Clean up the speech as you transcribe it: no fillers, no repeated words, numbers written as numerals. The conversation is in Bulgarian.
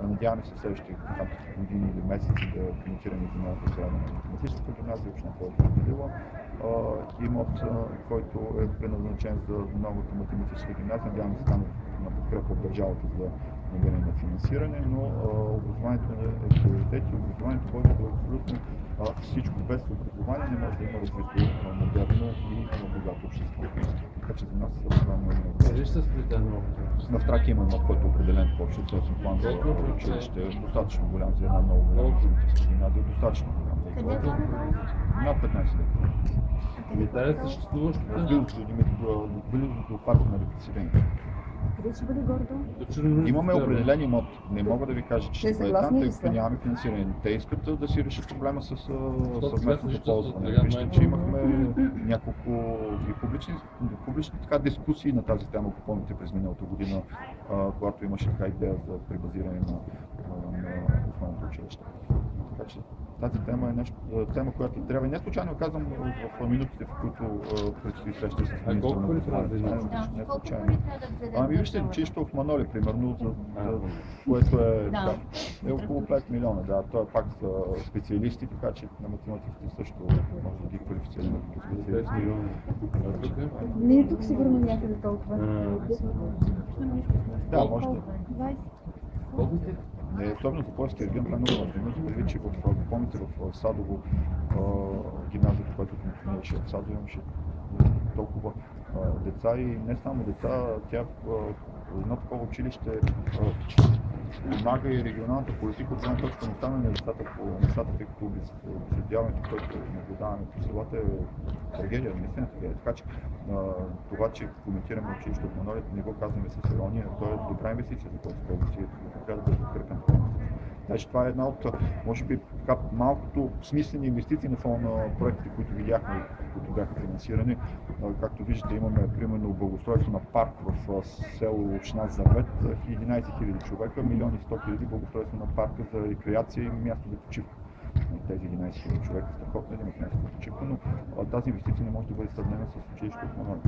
надяваме се в следващите години или месеци да финансираме за новата сграда на математическата гимназия, община Пловдив е отделила имот, който е предназначен за новата математическа гимназия. Надяваме се там на подкрепа от държавата за намиране на финансиране, но образованието е приоритет и образованието води до абсолютно всичко. Без образование не може да има развитие модерно и богато общество. Така че за нас това е много важно. В Тракия има имот, който е определен по обществен план за училище. Достатъчно голям за една много голяма математическа гимназия. Достатъчно голям. Над 15 лет. Италия съществуващо? Близо до парка на репресирението. Къде ще бъде гордо? Имаме определен имот. Не мога да ви кажа, че ще бъде там, тъй като нямаме финансиране. Те искат да си решат проблема с съвместното ползване. Вижте, че имахме няколко и публични дискусии на тази тема, ако помните през миналата година, когато имаше така идея за пребазиране на основното училище. Така че тази тема е тема, която трябва. Не случайно казвам в минутите, в които предстои среща с министъра на образованието. Не случайно. Вижте, училището в Маноле, примерно, което е около 5 милиона. Да, то е пак за специалисти, така че на математиките също може да ги квалифицираме като специалисти. Не тук сигурно някъде толкова. Да, може да. 20. Не, особено за Пловдивския регион, това е много важно. Имате предвид, че помните в Садово гимназията, която функционираше в Садово, имаше толкова деца и не само деца, тя едно такова училище помага и регионалната политика от една точка на оставане на децата по местата, тъй като обезлюдяването, което наблюдаваме по селата е трагедия, наистина трагедия. Така че това, че коментираме училището в Маноле, не го казваме с ирония, то е добра инвестиция за Пловдивска област и трябва да бъде подкрепен. Значи, това е една от, може би, малкото смислени инвестиции на фона на проектите, които видяхме, които бяха финансирани. Както виждате, имаме примерно благоустройство на парк в село община Завет, 11 000 човека, 1 100 000 благоустройство на парка за рекреация и място за почивка. Тези 11 000 човека страхотно имат място за почивка, но тази инвестиция не може да бъде сравнена с училището в Маноле.